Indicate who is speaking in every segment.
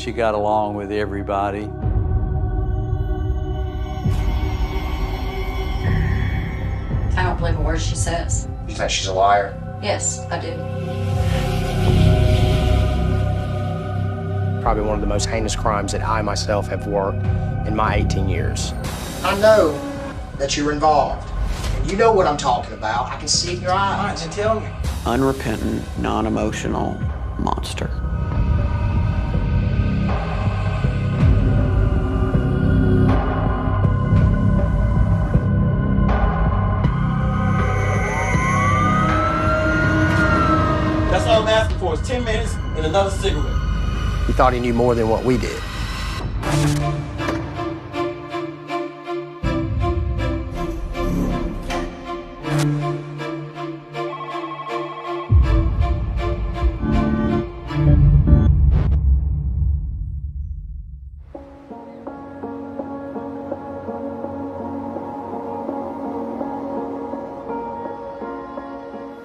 Speaker 1: She got along with everybody.
Speaker 2: I don't believe a word she says.
Speaker 3: You think she's a liar?
Speaker 2: Yes, I do.
Speaker 4: Probably one of the most heinous crimes that I myself have worked in my 18 years.
Speaker 3: I know that you're involved. And you know what I'm talking about. I can see it in your eyes.
Speaker 5: All right, then tell me.
Speaker 6: Unrepentant, non-emotional monster.
Speaker 5: That's all I'm asking for is 10 minutes and another cigarette.
Speaker 4: He thought he knew more than what we did.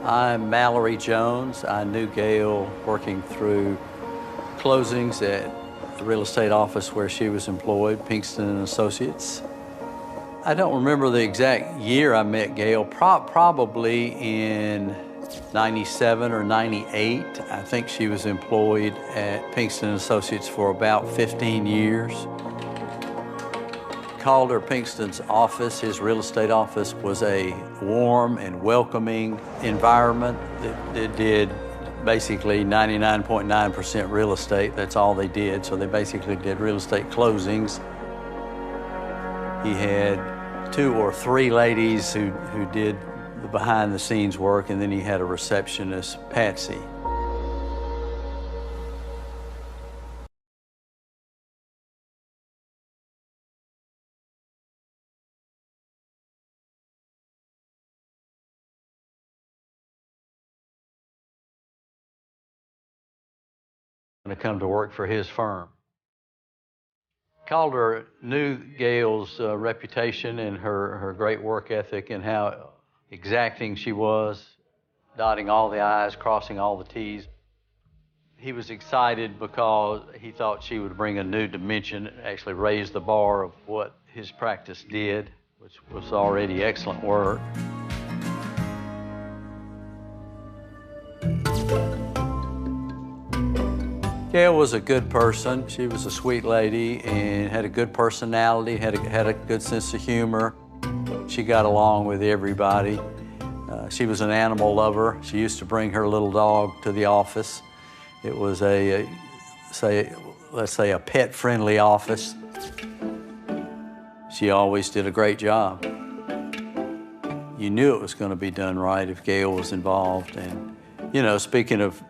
Speaker 1: I'm Mallory Jones. I knew Gail working through closings at the real estate office where she was employed, Pinkston and Associates. I don't remember the exact year I met Gail, probably in 97 or 98. I think she was employed at Pinkston and Associates for about 15 years. Calder Pinkston's office, his real estate office, was a warm and welcoming environment that did basically 99.9% real estate. That's all they did. So they basically did real estate closings. He had 2 or 3 ladies who did the behind the scenes work, and then he had a receptionist, Patsy. To come to work for his firm. Calder knew Gail's reputation and her great work ethic and how exacting she was, dotting all the I's, crossing all the T's. He was excited because he thought she would bring a new dimension, actually raise the bar of what his practice did, which was already excellent work. Gail was a good person. She was a sweet lady and had a good personality, had a good sense of humor. She got along with everybody. She was an animal lover. She used to bring her little dog to the office. It was let's say a pet-friendly office. She always did a great job. You knew it was going to be done right if Gail was involved. And, you know, speaking of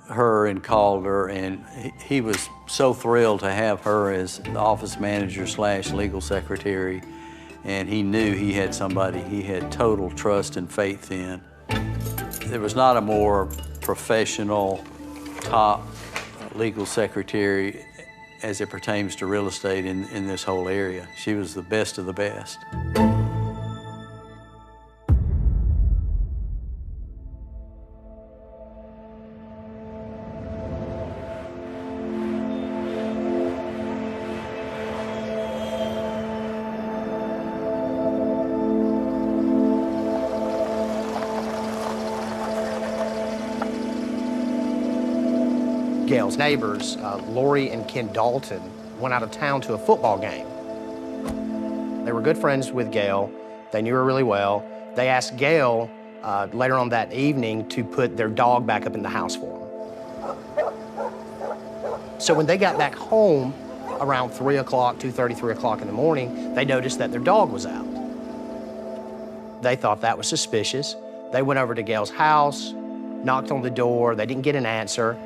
Speaker 1: her and Calder, and he was so thrilled to have her as the office manager / legal secretary, and he knew he had somebody he had total trust and faith in. There was not a more professional, top legal secretary as it pertains to real estate in this whole area. She was the best of the best.
Speaker 4: Gail's neighbors, Lori and Ken Dalton, went out of town to a football game. They were good friends with Gail. They knew her really well. They asked Gail later on that evening to put their dog back up in the house for them. So when they got back home around 3 o'clock, 2:30, 3 o'clock in the morning, they noticed that their dog was out. They thought that was suspicious. They went over to Gail's house, knocked on the door. They didn't get an answer.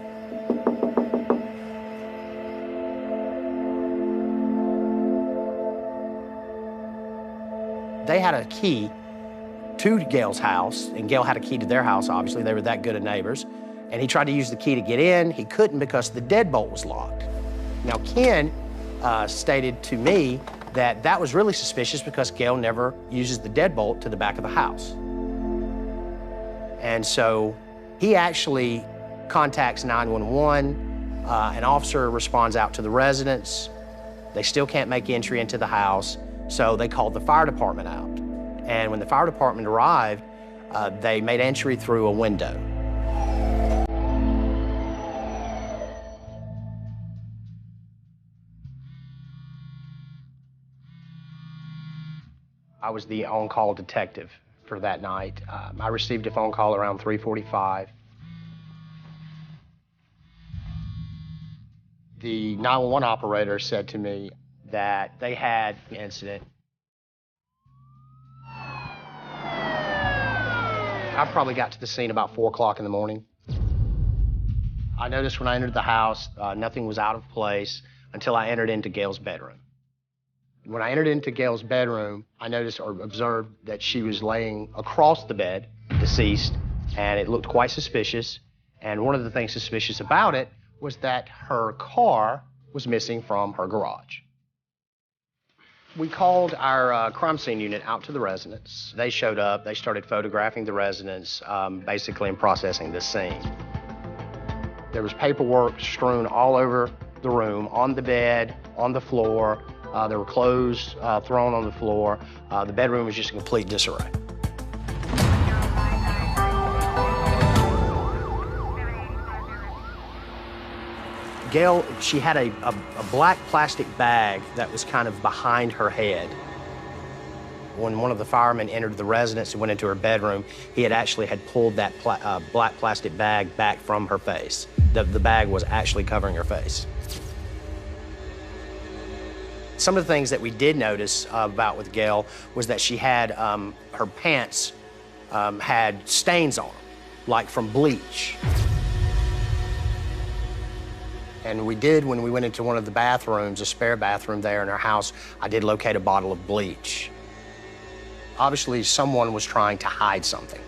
Speaker 4: They had a key to Gail's house, and Gail had a key to their house, obviously. They were that good of neighbors. And he tried to use the key to get in. He couldn't because the deadbolt was locked. Now, Ken stated to me that that was really suspicious because Gail never uses the deadbolt to the back of the house. And so he actually contacts 911 An officer responds out to the residence. They still can't make entry into the house, so they called the fire department out. And when the fire department arrived, they made entry through a window. I was the on-call detective for that night. I received a phone call around 3:45. The 911 operator said to me that they had an incident. I probably got to the scene about 4 o'clock in the morning. I noticed when I entered the house, nothing was out of place until I entered into Gail's bedroom. When I entered into Gail's bedroom, I noticed or observed that she was laying across the bed, deceased, and it looked quite suspicious. And one of the things suspicious about it was that her car was missing from her garage. We called our crime scene unit out to the residence. They showed up, they started photographing the residence, basically and processing the scene. There was paperwork strewn all over the room, on the bed, on the floor. There were clothes thrown on the floor. The bedroom was just in complete disarray. Gail, she had a black plastic bag that was kind of behind her head. When one of the firemen entered the residence and went into her bedroom, he had pulled that black plastic bag back from her face. The bag was actually covering her face. Some of the things that we did notice about with Gail was that she had, her pants had stains on them, like from bleach. And we did, when we went into one of the bathrooms, a spare bathroom there in our house, I did locate a bottle of bleach. Obviously, someone was trying to hide something.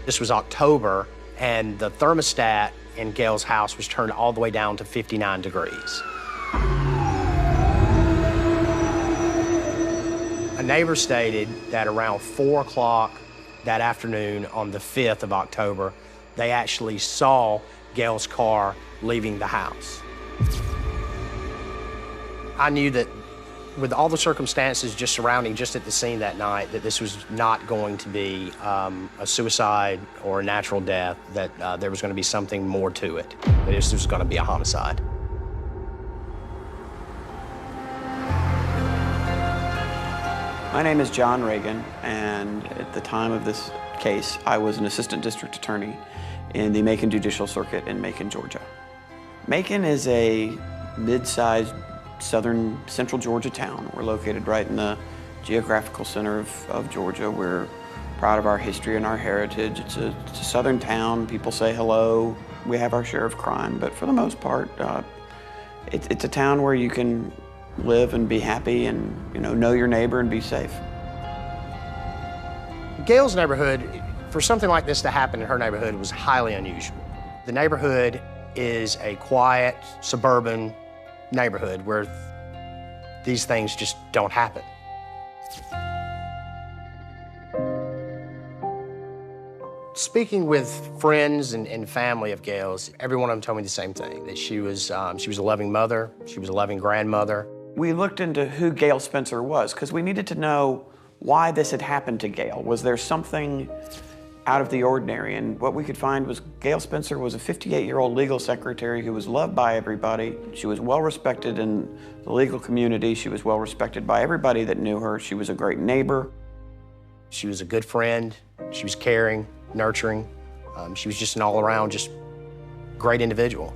Speaker 4: This was October, and the thermostat in Gail's house was turned all the way down to 59 degrees. A neighbor stated that around 4 o'clock that afternoon on the 5th of October, they actually saw Gail's car leaving the house. I knew that with all the circumstances just surrounding just at the scene that night, that this was not going to be a suicide or a natural death, that there was going to be something more to it, that this was going to be a homicide.
Speaker 6: My name is John Reagan, and at the time of this case, I was an assistant district attorney in the Macon Judicial Circuit in Macon, Georgia. Macon is a mid-sized southern central Georgia town. We're located right in the geographical center of Georgia. We're proud of our history and our heritage. It's a southern town. People say hello. We have our share of crime, but for the most part, it's a town where you can live and be happy and know your neighbor and be safe.
Speaker 4: Gail's neighborhood, for something like this to happen in her neighborhood, was highly unusual. The neighborhood is a quiet, suburban neighborhood where these things just don't happen. Speaking with friends and family of Gail's, every one of them told me the same thing, that she was a loving mother, she was a loving grandmother.
Speaker 6: We looked into who Gail Spencer was because we needed to know why this had happened to Gail. Was there something out of the ordinary? And what we could find was Gail Spencer was a 58-year-old legal secretary who was loved by everybody. She was well respected in the legal community. She was well respected by everybody that knew her. She was a great neighbor.
Speaker 4: She was a good friend. She was caring, nurturing. She was just an all-around, just great individual.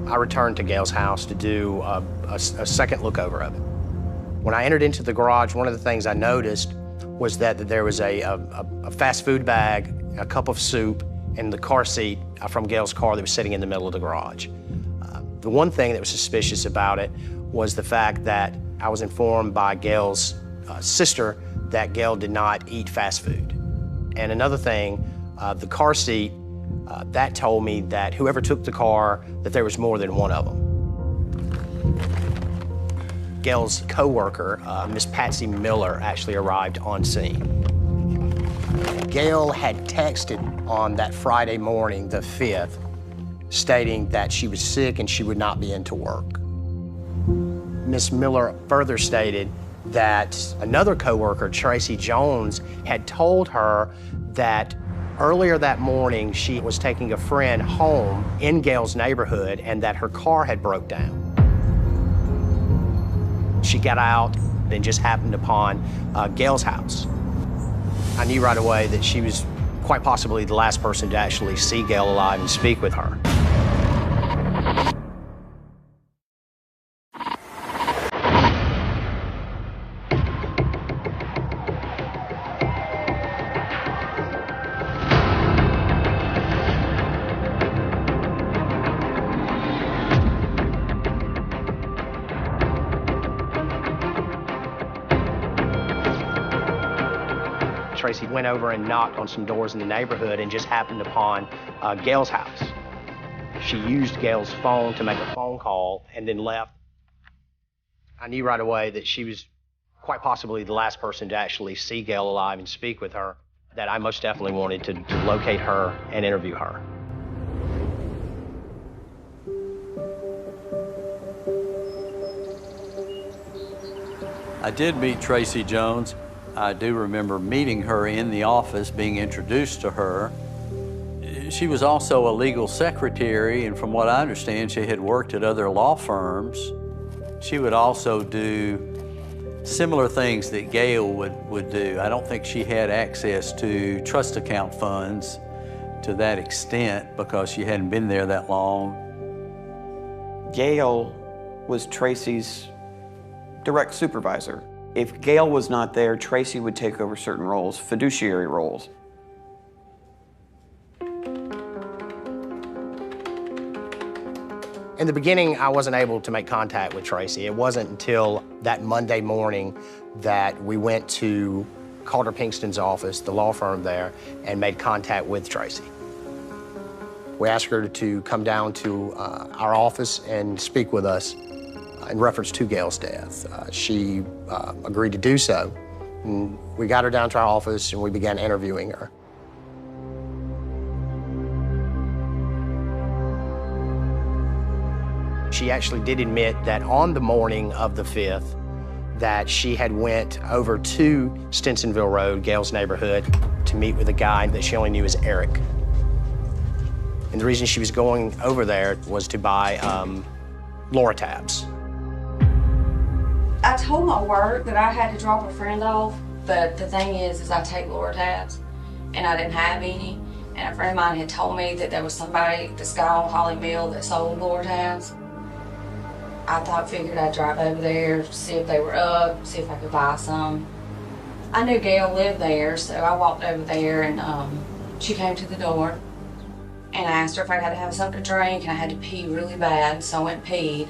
Speaker 4: I returned to Gail's house to do a second look over of it. When I entered into the garage, one of the things I noticed was that there was a fast food bag, a cup of soup, and the car seat from Gail's car that was sitting in the middle of the garage. The one thing that was suspicious about it was the fact that I was informed by Gail's sister that Gail did not eat fast food. And another thing, the car seat, that told me that whoever took the car, that there was more than one of them. Gail's co-worker, Miss Patsy Miller, actually arrived on scene. Gail had texted on that Friday morning, the 5th, stating that she was sick and she would not be into work. Miss Miller further stated that another co-worker, Tracy Jones, had told her that earlier that morning she was taking a friend home in Gail's neighborhood and that her car had broke down. She got out and just happened upon Gail's house. I knew right away that she was quite possibly the last person to actually see Gail alive and speak with her. Tracy went over and knocked on some doors in the neighborhood and just happened upon Gail's house. She used Gail's phone to make a phone call and then left. I knew right away that she was quite possibly the last person to actually see Gail alive and speak with her, that I most definitely wanted to locate her and interview her.
Speaker 1: I did meet Tracy Jones. I do remember meeting her in the office, being introduced to her. She was also a legal secretary, and from what I understand, she had worked at other law firms. She would also do similar things that Gail would do. I don't think she had access to trust account funds to that extent because she hadn't been there that long.
Speaker 6: Gail was Tracy's direct supervisor. If Gail was not there, Tracy would take over certain roles, fiduciary roles.
Speaker 4: In the beginning, I wasn't able to make contact with Tracy. It wasn't until that Monday morning that we went to Calder Pinkston's office, the law firm there, and made contact with Tracy. We asked her to come down to our office and speak with us in reference to Gail's death. She agreed to do so. And we got her down to our office and we began interviewing her. She actually did admit that on the morning of the 5th, that she had went over to Stinsonville Road, Gail's neighborhood, to meet with a guy that she only knew as Eric. And the reason she was going over there was to buy Loratabs.
Speaker 2: I told my work that I had to drop a friend off, but the thing is I take Loratabs, and I didn't have any. And a friend of mine had told me that there was somebody, this guy on Holly Mill, that sold Loratabs. Figured I'd drive over there, see if they were up, see if I could buy some. I knew Gail lived there, so I walked over there and she came to the door. And I asked her if I had to have something to drink, and I had to pee really bad, so I went and peed.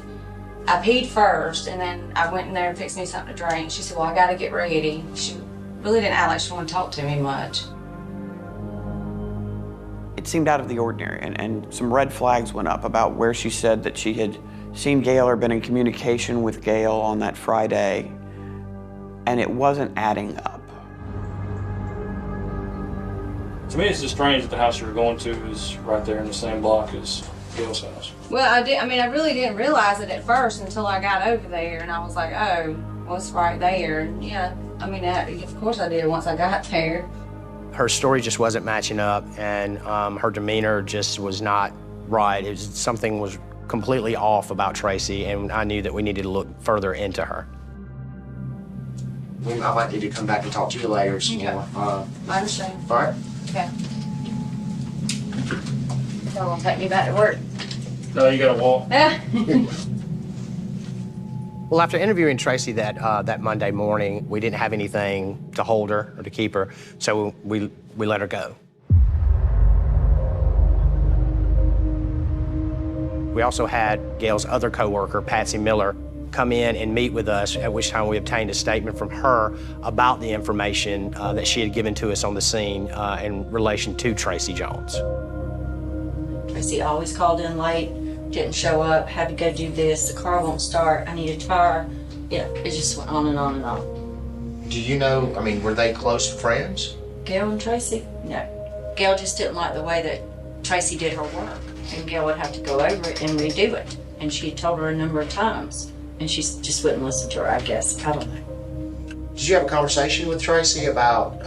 Speaker 2: I peed first, and then I went in there and fixed me something to drink. She said, well, I gotta get ready. She really didn't act like she wanted to talk to me much.
Speaker 6: It seemed out of the ordinary, and some red flags went up about where she said that she had seen Gail or been in communication with Gail on that Friday, and it wasn't adding up.
Speaker 5: To me, it's just strange that the house you were going to is right there in the same block as Gail's house.
Speaker 2: Well, I really didn't realize it at first until I got over there, and I was like, oh, well, it's right there. And yeah, of course I did once I got there.
Speaker 4: Her story just wasn't matching up, and her demeanor just was not right. Something was completely off about Tracy, and I knew that we needed to look further into her.
Speaker 3: I might need to come back and talk to you later. So,
Speaker 2: Okay. I understand.
Speaker 3: all right.
Speaker 2: Okay. Y'all gonna take me back to work?
Speaker 5: No, you gotta walk.
Speaker 4: Well, after interviewing Tracy that Monday morning, we didn't have anything to hold her or to keep her, so we let her go. We also had Gail's other coworker, Patsy Miller, come in and meet with us, at which time we obtained a statement from her about the information that she had given to us on the scene in relation to Tracy Jones.
Speaker 2: Tracy always called in late, didn't show up, had to go do this, the car won't start, I need a tire. Yeah, it just went on and on and on.
Speaker 3: Do you know, I mean, were they close friends?
Speaker 2: Gail and Tracy? No. Gail just didn't like the way that Tracy did her work. And Gail would have to go over it and redo it. And she had told her a number of times. And she just wouldn't listen to her, I guess. I don't know.
Speaker 3: Did you have a conversation with Tracy about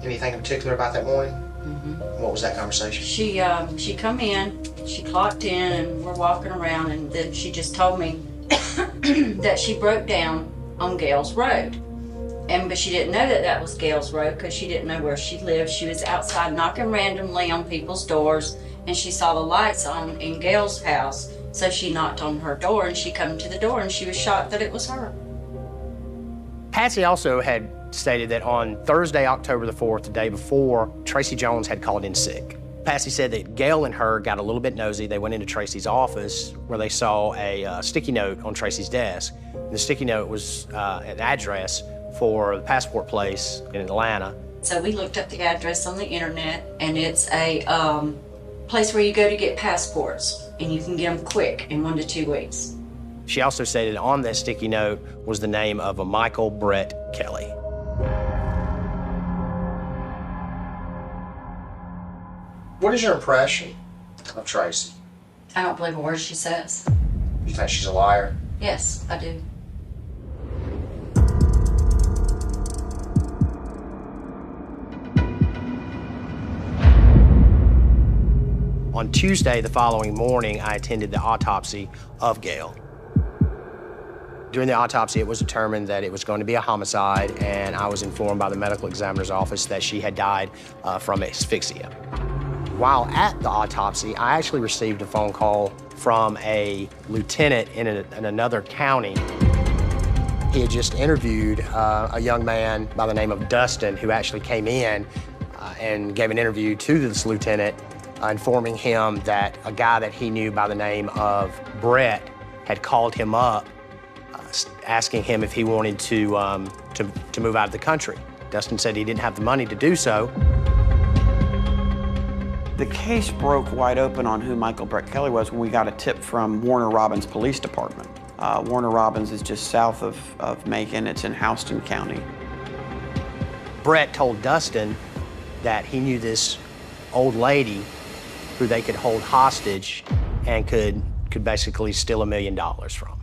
Speaker 3: anything in particular about that morning?
Speaker 2: Mm-hmm.
Speaker 3: What was that conversation?
Speaker 2: She come in, she clocked in, and we're walking around, and then she just told me that she broke down on Gail's road. But she didn't know that that was Gail's road because she didn't know where she lived. She was outside knocking randomly on people's doors, and she saw the lights on in Gail's house. So she knocked on her door, and she come to the door, and she was shocked that it was her.
Speaker 4: Patsy also had stated that on Thursday, October the 4th, the day before, Tracy Jones had called in sick. Patsy said that Gail and her got a little bit nosy. They went into Tracy's office where they saw a sticky note on Tracy's desk. The sticky note was an address for the passport place in Atlanta.
Speaker 2: So we looked up the address on the internet, and it's a place where you go to get passports, and you can get them quick in 1 to 2 weeks.
Speaker 4: She also stated on that sticky note was the name of a Michael Brett Kelly.
Speaker 3: What is your impression of Tracy?
Speaker 2: I don't believe a word she says.
Speaker 3: You think she's a liar?
Speaker 2: Yes, I do.
Speaker 4: On Tuesday, the following morning, I attended the autopsy of Gail. During the autopsy, it was determined that it was going to be a homicide, and I was informed by the medical examiner's office that she had died from asphyxia. While at the autopsy, I actually received a phone call from a lieutenant in another county. He had just interviewed a young man by the name of Dustin, who actually came in and gave an interview to this lieutenant, informing him that a guy that he knew by the name of Brett had called him up, asking him if he wanted to move out of the country. Dustin said he didn't have the money to do so.
Speaker 6: The case broke wide open on who Michael Brett Kelly was when we got a tip from Warner Robins Police Department. Warner Robins is just south of Macon. It's in Houston County.
Speaker 4: Brett told Dustin that he knew this old lady who they could hold hostage and could basically steal $1 million from.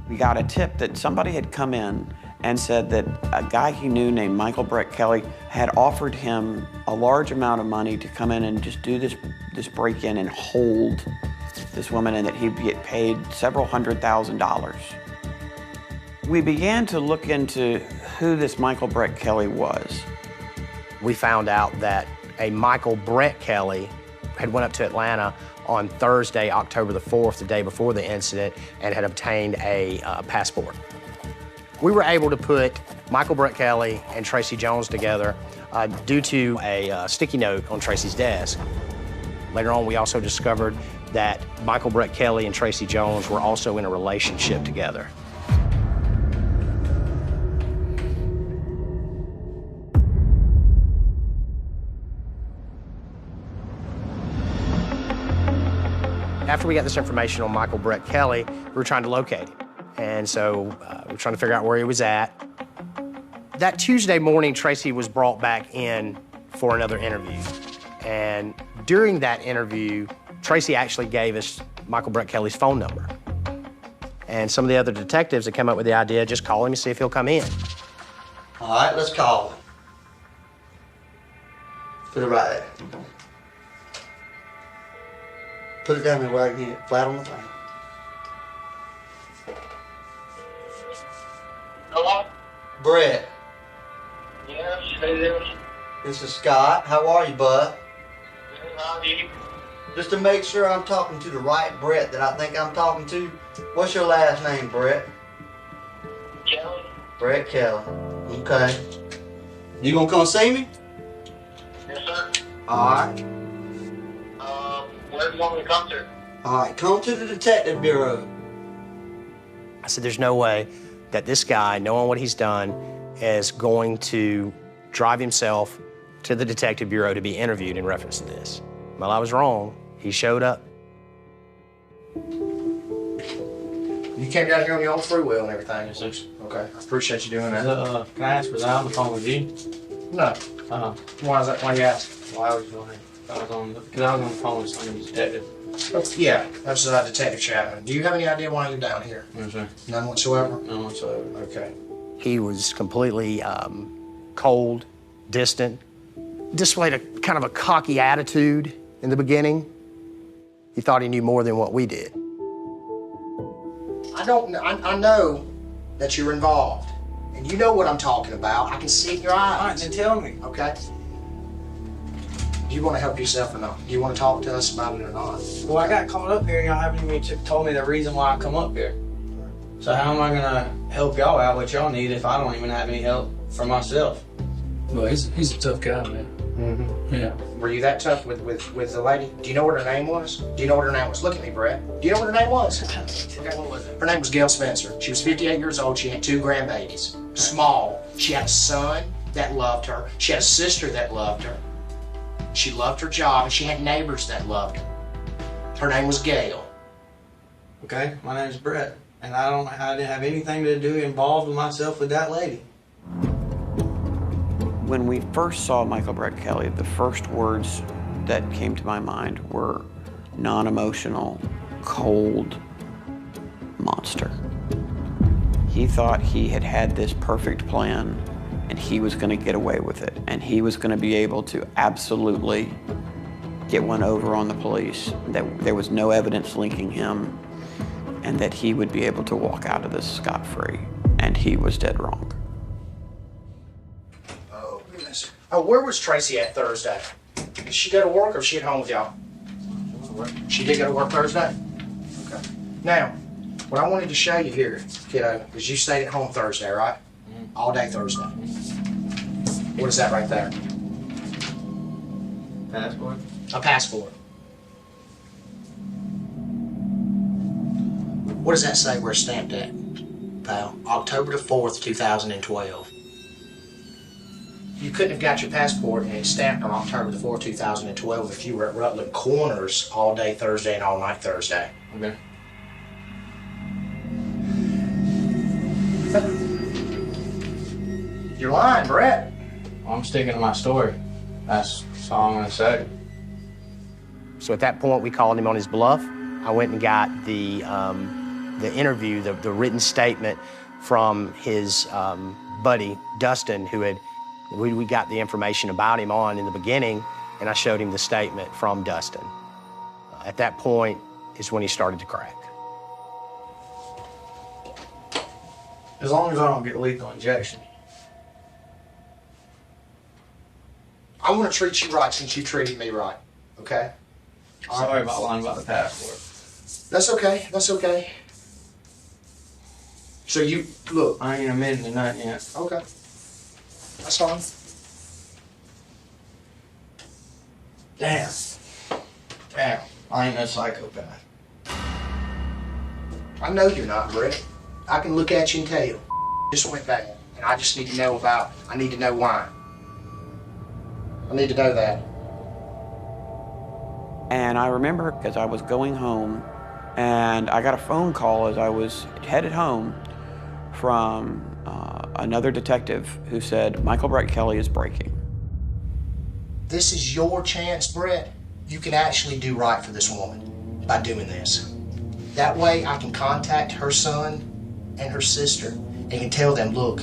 Speaker 6: We got a tip that somebody had come in and said that a guy he knew named Michael Brett Kelly had offered him a large amount of money to come in and just do this break-in and hold this woman, and that he'd get paid several $100,000. We began to look into who this Michael Brett Kelly was.
Speaker 4: We found out that a Michael Brett Kelly had went up to Atlanta on Thursday, October the 4th, the day before the incident, and had obtained a passport. We were able to put Michael Brett Kelly and Tracy Jones together due to a sticky note on Tracy's desk. Later on, we also discovered that Michael Brett Kelly and Tracy Jones were also in a relationship together. After we got this information on Michael Brett Kelly, we were trying to locate him. And so we were trying to figure out where he was at. That Tuesday morning, Tracy was brought back in for another interview. And during that interview, Tracy actually gave us Michael Brett Kelly's phone number. And some of the other detectives had come up with the idea, just call him and see if he'll come in.
Speaker 7: All right, let's call him. Put it right there. Put it down there where I can get flat on the thing.
Speaker 8: Hello?
Speaker 7: Brett,
Speaker 8: Yes, who is?
Speaker 7: this is Scott. How are you, bud?
Speaker 8: Good, how are you?
Speaker 7: Just to make sure I'm talking to the right Brett that I think I'm talking to, what's your last name, Brett?
Speaker 8: Kelly?
Speaker 7: Brett Kelly. Okay. You gonna come see me?
Speaker 8: Yes, sir.
Speaker 7: Alright.
Speaker 8: Where do you want me to come to?
Speaker 7: Alright, come to the detective bureau.
Speaker 4: I said, there's no way that this guy, knowing what he's done, is going to drive himself to the detective bureau to be interviewed in reference to this. Well, I was wrong. He showed up. You came down here on your own free will and everything.
Speaker 5: Yes, sir.
Speaker 4: Okay, I appreciate you doing that.
Speaker 5: Can I ask, was I on the phone with you?
Speaker 4: No. Why is that? Why you ask?
Speaker 5: Well, I was wondering. Because I was on the phone with some detective.
Speaker 4: Yeah, that's Detective Chapman. Do you have any idea why you're down here?
Speaker 5: No, sir.
Speaker 4: None whatsoever?
Speaker 5: None whatsoever.
Speaker 4: Okay. He was completely cold, distant, displayed a kind of a cocky attitude in the beginning. He thought he knew more than what we did. I know that you're involved, and you know what I'm talking about. I can see it in your eyes.
Speaker 6: All right, then tell me.
Speaker 4: Okay? Do you want to help yourself or not? Do you want to talk to us about it or not?
Speaker 6: Well, I got caught up here and y'all haven't even told me the reason why I come up here. So how am I gonna help y'all out what y'all need if I don't even have any help for myself?
Speaker 5: Well, he's a tough guy, man.
Speaker 4: Mm-hmm.
Speaker 5: Yeah.
Speaker 4: Were you that tough with the lady? Do you know what her name was? Do you know what her name was? Look at me, Brett. Do you know what her name was? Okay.
Speaker 6: What was it?
Speaker 4: Her name was Gail Spencer. She was 58 years old. She had 2 grandbabies. Small. She had a son that loved her. She had a sister that loved her. She loved her job, and she had neighbors that loved her. Her name was Gail.
Speaker 6: Okay, my name's Brett, and I didn't have anything to do involved with myself with that lady. When we first saw Michael Brett Kelly, the first words that came to my mind were non-emotional, cold monster. He thought he had this perfect plan and he was going to get away with it, and he was going to be able to absolutely get one over on the police, that there was no evidence linking him, and that he would be able to walk out of this scot-free, and he was dead wrong.
Speaker 4: Oh, goodness. Oh, where was Tracy at Thursday? Did she go to work or was she at home with y'all? She did go to work Thursday? Okay. Now, what I wanted to show you here, kiddo, is you stayed at home Thursday, right? All day Thursday. What is that right there?
Speaker 6: Passport?
Speaker 4: A passport. What does that say we're stamped at, pal? October the 4th, 2012. You couldn't have got your passport and it's stamped on October the 4th, 2012 if you were at Rutland Corners all day Thursday and all night Thursday.
Speaker 6: Okay.
Speaker 4: You're lying, Brett.
Speaker 5: Well, I'm sticking to my story. That's all I'm gonna say.
Speaker 4: So at that point, we called him on his bluff. I went and got the interview, the written statement from his buddy, Dustin, who we got the information about him on in the beginning, and I showed him the statement from Dustin. At that point is when he started to crack.
Speaker 6: As long as I don't get lethal injection.
Speaker 4: I want to treat you right since you treated me right, okay?
Speaker 6: Sorry about lying about the passport.
Speaker 4: That's okay, that's okay. So you, look.
Speaker 6: I ain't admitting to nothing yet.
Speaker 4: Okay. That's fine.
Speaker 6: Damn. Damn. I ain't no psychopath.
Speaker 4: I know you're not, Brett. I can look at you and tell you, this went bad. And I just need to know I need to know why. I need to know that.
Speaker 6: And I remember because I was going home and I got a phone call as I was headed home from another detective who said, Michael Brett Kelly is breaking.
Speaker 4: This is your chance, Brett. You can actually do right for this woman by doing this. That way I can contact her son and her sister and can tell them, look,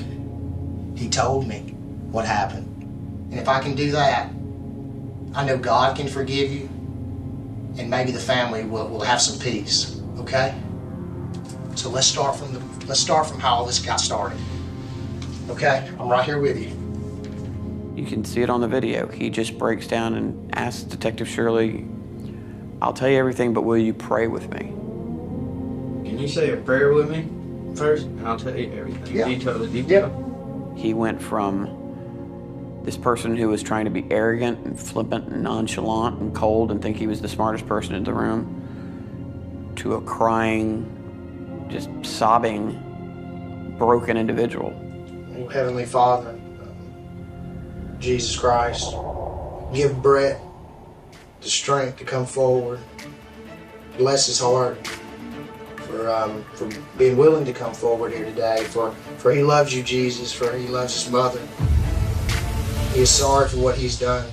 Speaker 4: he told me what happened. And if I can do that, I know God can forgive you and maybe the family will have some peace, okay? So let's start from how all this got started. Okay? I'm right here with you.
Speaker 6: You can see it on the video. He just breaks down and asks Detective Shirley, I'll tell you everything, but will you pray with me?
Speaker 9: Can you say a prayer with me first? And I'll tell you everything.
Speaker 3: Yeah.
Speaker 9: Detail to detail.
Speaker 6: He went from this person who was trying to be arrogant and flippant and nonchalant and cold and think he was the smartest person in the room to a crying, just sobbing, broken individual.
Speaker 3: Oh, Heavenly Father, Jesus Christ, give Brett the strength to come forward. Bless his heart for being willing to come forward here today. For he loves you, Jesus. For he loves his mother. He is sorry for what he's done.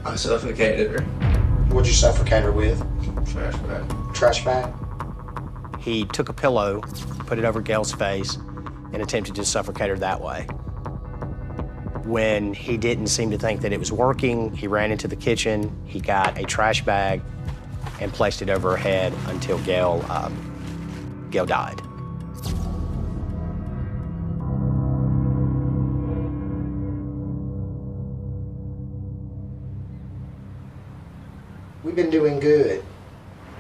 Speaker 9: I suffocated her.
Speaker 3: What'd you suffocate her with?
Speaker 9: Trash bag.
Speaker 3: Trash bag?
Speaker 4: He took a pillow, put it over Gail's face, and attempted to suffocate her that way. When he didn't seem to think that it was working, he ran into the kitchen, he got a trash bag and placed it over her head until Gail died.
Speaker 3: We've been doing good.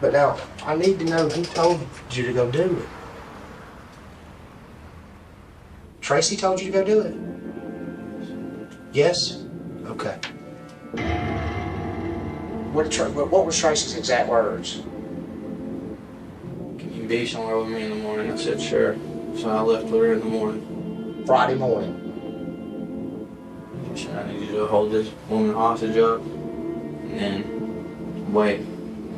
Speaker 3: But now, I need to know who told you to go do it. Tracy told you to go do it? Yes? Okay. What was Tracy's exact words?
Speaker 9: Can you be somewhere with me in the morning? I said, sure. So I left with her in the morning.
Speaker 3: Friday morning.
Speaker 9: She said, I need you to hold this woman hostage up and then wait. I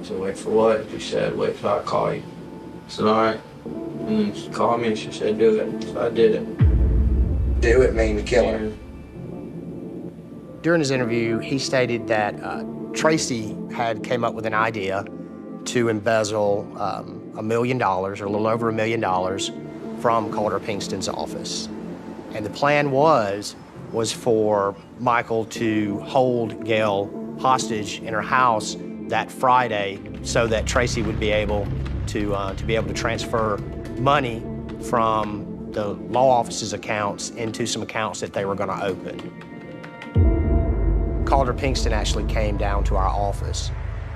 Speaker 9: said, wait for what? She said, wait till I call you. I said, all right. And then she called me and she said, do it. So I did it.
Speaker 3: Do it mean to kill her.
Speaker 4: During his interview, he stated that Tracy had came up with an idea to embezzle $1 million, or a little over $1 million, from Calder Pinkston's office. And the plan was for Michael to hold Gail hostage in her house that Friday so that Tracy would be able to transfer money from the law office's accounts into some accounts that they were going to open. Calder Pinkston actually came down to our office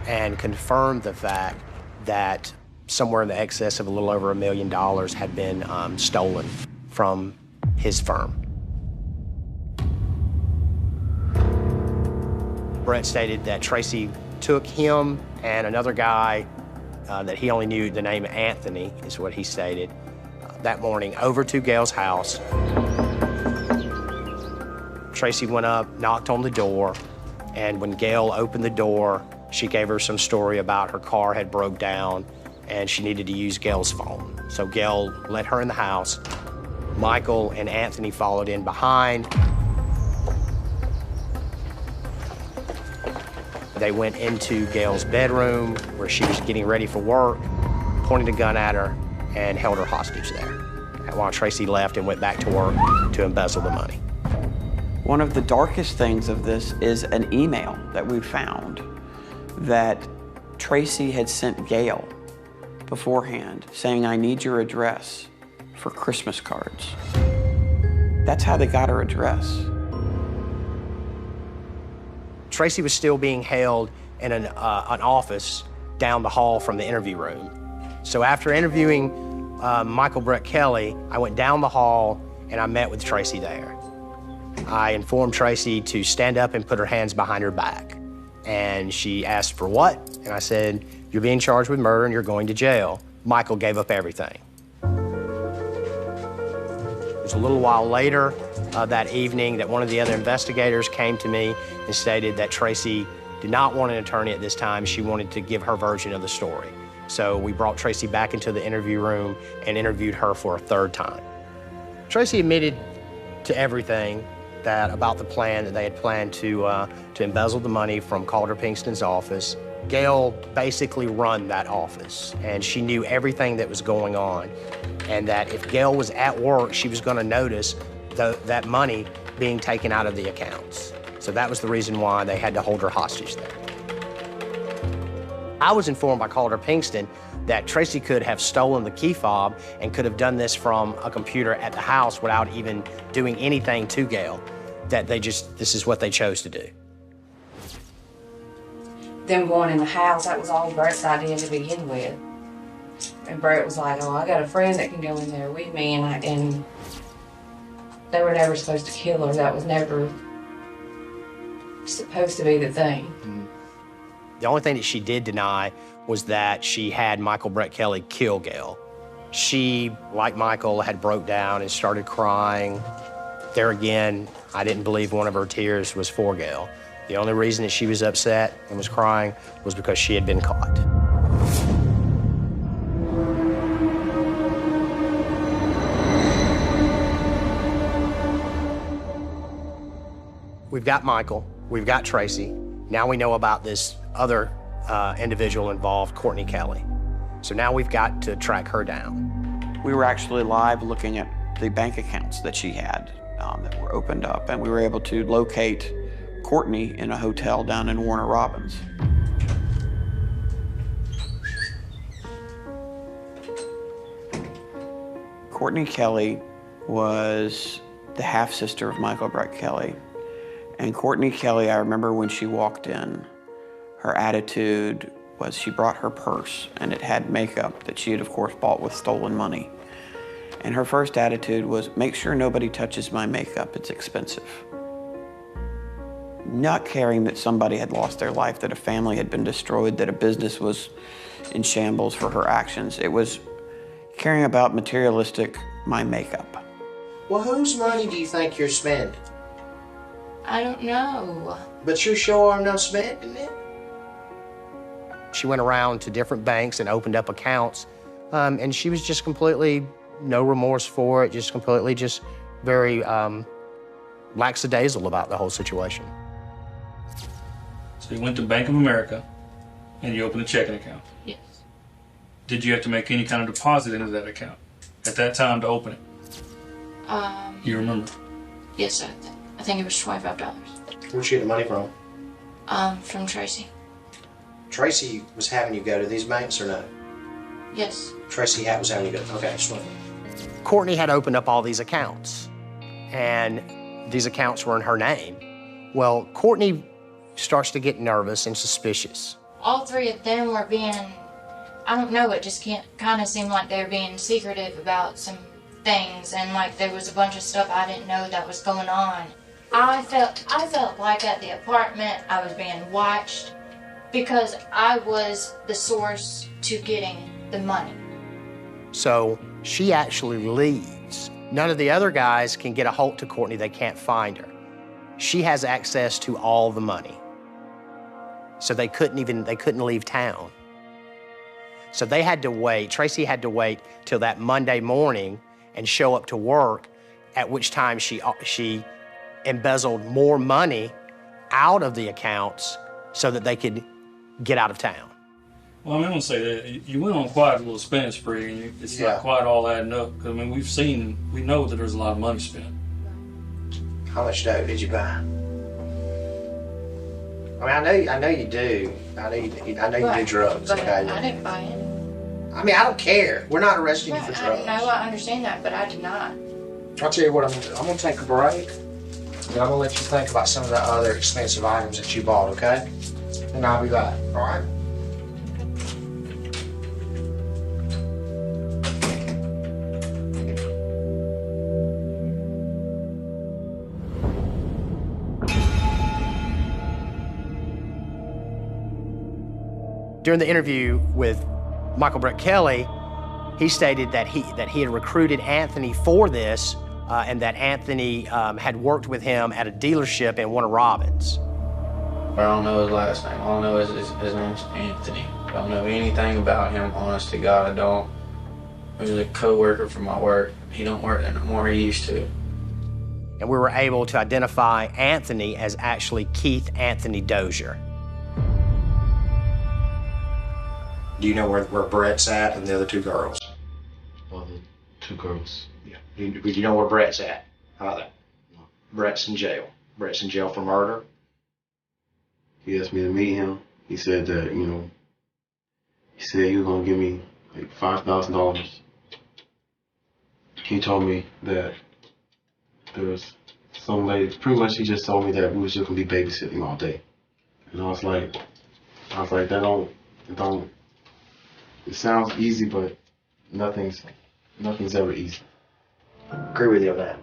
Speaker 4: and confirmed the fact that somewhere in the excess of a little over $1 million had been stolen from his firm. Brett stated that Tracy took him and another guy that he only knew the name Anthony, is what he stated, that morning over to Gail's house. Tracy went up, knocked on the door, and when Gail opened the door, she gave her some story about her car had broke down and she needed to use Gail's phone. So Gail let her in the house. Michael and Anthony followed in behind. They went into Gail's bedroom where she was getting ready for work, pointed a gun at her, and held her hostage there, while Tracy left and went back to work to embezzle the money.
Speaker 6: One of the darkest things of this is an email that we found that Tracy had sent Gail beforehand saying, I need your address for Christmas cards. That's how they got her address.
Speaker 4: Tracy was still being held in an office down the hall from the interview room. So after interviewing Michael Brett Kelly, I went down the hall and I met with Tracy there. I informed Tracy to stand up and put her hands behind her back. And she asked for what? And I said, you're being charged with murder and you're going to jail. Michael gave up everything. It was a little while later that evening that one of the other investigators came to me and stated that Tracy did not want an attorney at this time. She wanted to give her version of the story. So we brought Tracy back into the interview room and interviewed her for a third time. Tracy admitted to everything about the plan that they had planned to embezzle the money from Calder Pinkston's office. Gail basically run that office, and she knew everything that was going on, and that if Gail was at work, she was going to notice that money being taken out of the accounts. So that was the reason why they had to hold her hostage there. I was informed by Calder Pinkston that Tracy could have stolen the key fob and could have done this from a computer at the house without even doing anything to Gail, that this is what they chose to do.
Speaker 2: Them going in the house, that was all Brett's idea to begin with. And Brett was like, oh, I got a friend that can go in there with me, and they were never supposed to kill her. That was never supposed to be the thing.
Speaker 4: The only thing that she did deny was that she had Michael Brett Kelly kill Gail. She, like Michael, had broke down and started crying. There again, I didn't believe one of her tears was for Gail. The only reason that she was upset and was crying was because she had been caught. We've got Michael, we've got Tracy. Now we know about this other individual involved, Courtney Kelly. So now we've got to track her down.
Speaker 6: We were actually live looking at the bank accounts that she had that were opened up, and we were able to locate Courtney in a hotel down in Warner Robins. Courtney Kelly was the half-sister of Michael Brett Kelly. And Courtney Kelly, I remember when she walked in, her attitude was she brought her purse, and it had makeup that she had, of course, bought with stolen money. And her first attitude was, make sure nobody touches my makeup, it's expensive. Not caring that somebody had lost their life, that a family had been destroyed, that a business was in shambles for her actions. It was caring about materialistic, my makeup.
Speaker 3: Well, whose money do you think you're spending?
Speaker 2: I don't know.
Speaker 3: But you sure are not spending it.
Speaker 4: She went around to different banks and opened up accounts, and she was just completely no remorse for it, just completely very lackadaisical about the whole situation.
Speaker 5: So you went to Bank of America and you opened a checking account.
Speaker 2: Yes.
Speaker 5: Did you have to make any kind of deposit into that account at that time to open it? You remember?
Speaker 10: Yes, I think it was $25.
Speaker 3: Where'd you get the money from?
Speaker 10: From Tracy.
Speaker 3: Tracy was having you go to these banks or no?
Speaker 10: Yes.
Speaker 3: Tracy was having you go. Okay, just one.
Speaker 4: Courtney had opened up all these accounts, and these accounts were in her name. Well, Courtney starts to get nervous and suspicious.
Speaker 10: All three of them were being, I don't know, it just kind of seemed like they were being secretive about some things, and like there was a bunch of stuff I didn't know that was going on. I felt like at the apartment I was being watched because I was the source to getting the money.
Speaker 4: So she actually leaves. None of the other guys can get a hold to Courtney. They can't find her. She has access to all the money. So they couldn't leave town. So they had to wait, Tracy had to wait till that Monday morning and show up to work, at which time she embezzled more money out of the accounts so that they could get out of town.
Speaker 5: Well, I mean, I'm gonna say that you went on quite a little spending spree, and it's not quite all adding up. Because I mean, we know that there's a lot of money spent.
Speaker 3: How much dough did you buy? I mean, I know you do. I know you do drugs.
Speaker 10: But
Speaker 3: Okay?
Speaker 10: I didn't buy any.
Speaker 3: I mean, I don't care. We're not arresting you for
Speaker 10: Right,
Speaker 3: drugs.
Speaker 10: I know, I understand that, but I did not.
Speaker 3: I'll tell you what I'm gonna do. I'm gonna take a break, and I'm gonna let you think about some of the other expensive items that you bought, okay? And I'll be back, all right?
Speaker 4: During the interview with Michael Brett Kelly, he stated that he had recruited Anthony for this, and that Anthony had worked with him at a dealership in Warner Robins.
Speaker 9: I don't know his last name. All I know is his name's Anthony. I don't know anything about him, honest to God, I don't. He was a co-worker from my work. He don't work there no more, he used to.
Speaker 4: And we were able to identify Anthony as actually Keith Anthony Dozier.
Speaker 3: Do you know where Brett's at and the other two girls?
Speaker 11: Well, the two girls.
Speaker 3: Yeah. Do you know where Brett's at? How about that? No. Brett's in jail. Brett's in jail for murder.
Speaker 11: He asked me to meet him. He said that, you know, he said he was going to give me like $5,000. He told me that there was some lady, pretty much he just told me that we was just going to be babysitting all day. And I was like, that don't, it sounds easy, but nothing's ever easy.
Speaker 3: Agree with you on that.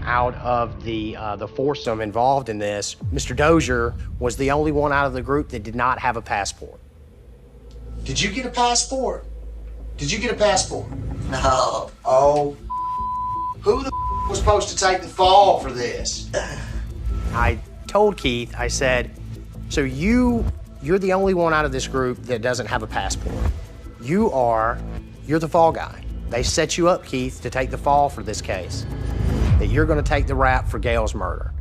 Speaker 4: Out of the foursome involved in this, Mr. Dozier was the only one out of the group that did not have a passport.
Speaker 3: Did you get a passport? Did you get a passport?
Speaker 7: No.
Speaker 3: Oh, who the was supposed to take the fall for this?
Speaker 4: I told Keith, I said, so you're the only one out of this group that doesn't have a passport. You're the fall guy. They set you up, Keith, to take the fall for this case. That you're gonna take the rap for Gail's murder.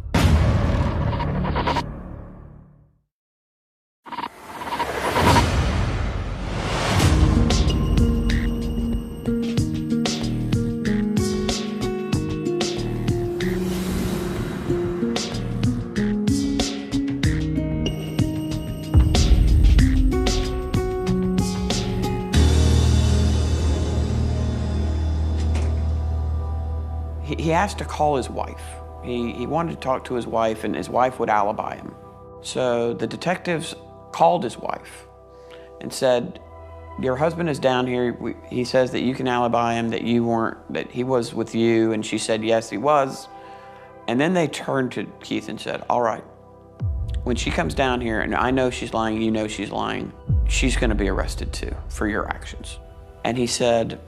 Speaker 6: He asked to call his wife. He wanted to talk to his wife, and his wife would alibi him. So the detectives called his wife and said, your husband is down here. He says that you can alibi him, that he was with you. And she said, yes, he was. And then they turned to Keith and said, all right, when she comes down here, and I know she's lying, you know she's lying, she's gonna be arrested too for your actions. And he said,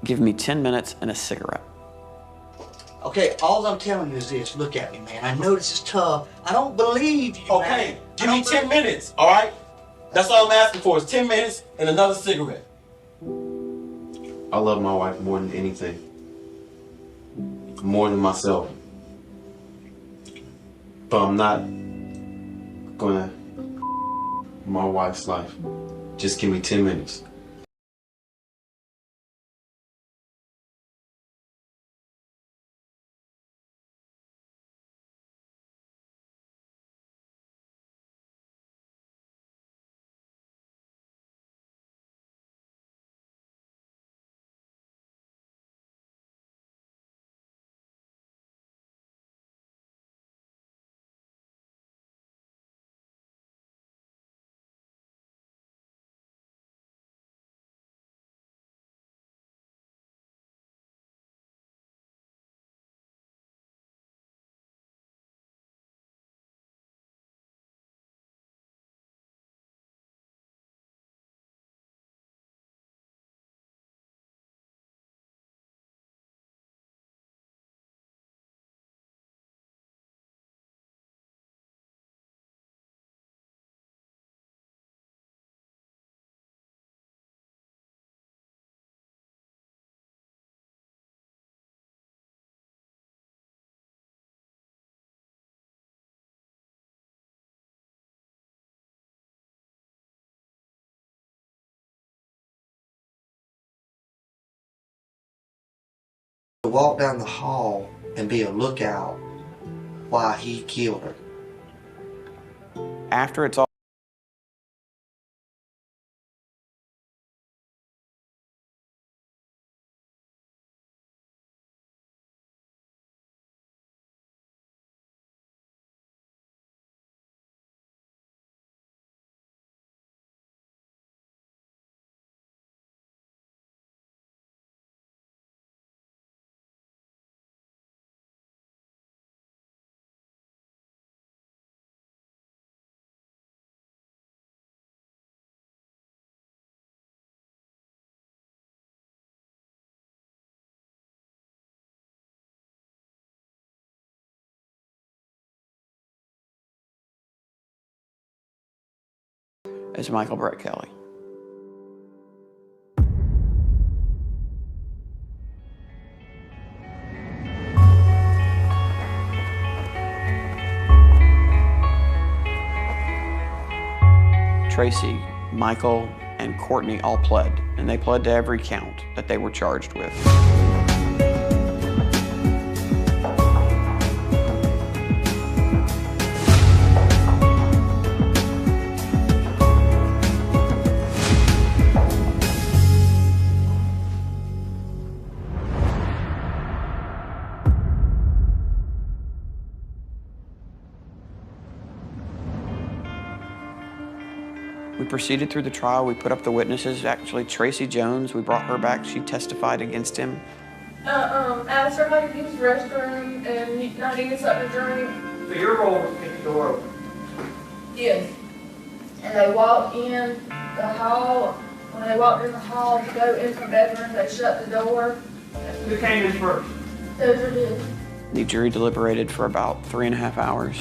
Speaker 6: give me 10 minutes and a cigarette.
Speaker 7: Okay, all I'm telling you is this. Look at me, man. I know this is tough. I don't believe you,
Speaker 12: Okay,
Speaker 7: man.
Speaker 12: give me 10 minutes, all right? That's all I'm asking for is 10 minutes and another cigarette.
Speaker 11: I love my wife more than anything. More than myself. But I'm not gonna my wife's life. Just give me 10 minutes.
Speaker 7: Walk down the hall and be a lookout while he killed her.
Speaker 6: After it's all is Michael Brett Kelly. Tracy, Michael, and Courtney all pled, and they pled to every count that they were charged with. We proceeded through the trial. We put up the witnesses. Actually, Tracy Jones, we brought her back. She testified against him.
Speaker 13: Asked her how to use the restroom and not eating something to drink.
Speaker 14: So your role was to get the door open?
Speaker 13: Yes. And they walked in the hall. When they walked in the hall to go into the bedroom, they shut the door.
Speaker 14: Who came in first?
Speaker 13: Dozer did.
Speaker 6: The jury deliberated for about 3.5 hours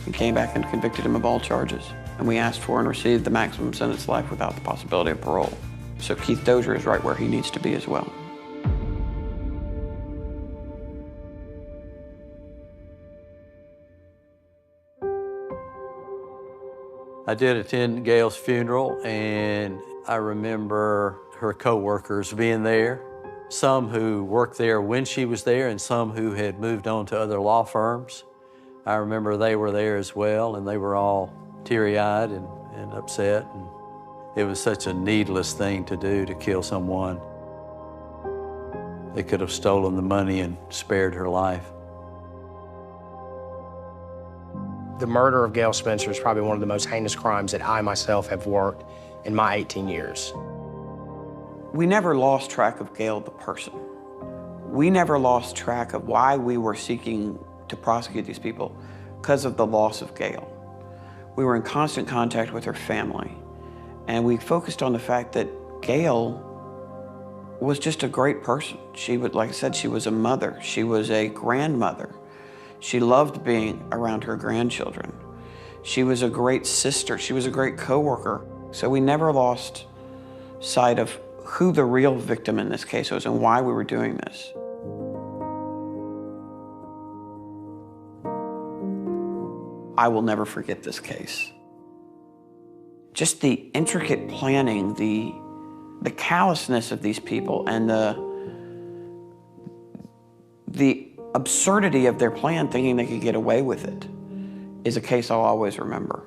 Speaker 6: and came back and convicted him of all charges. And we asked for and received the maximum sentence life without the possibility of parole. So Keith Dozier is right where he needs to be as well.
Speaker 1: I did attend Gail's funeral, and I remember her co-workers being there, some who worked there when she was there and some who had moved on to other law firms. I remember they were there as well, and they were all teary-eyed and upset. And it was such a needless thing to do, to kill someone. They could have stolen the money and spared her life.
Speaker 4: The murder of Gail Spencer is probably one of the most heinous crimes that I myself have worked in my 18 years.
Speaker 6: We never lost track of Gail the person. We never lost track of why we were seeking to prosecute these people, because of the loss of Gail. We were in constant contact with her family, and we focused on the fact that Gail was just a great person. She would, like I said, she was a mother. She was a grandmother. She loved being around her grandchildren. She was a great sister. She was a great coworker. So we never lost sight of who the real victim in this case was and why we were doing this. I will never forget this case. Just the intricate planning, the callousness of these people, and the absurdity of their plan, thinking they could get away with it, is a case I'll always remember.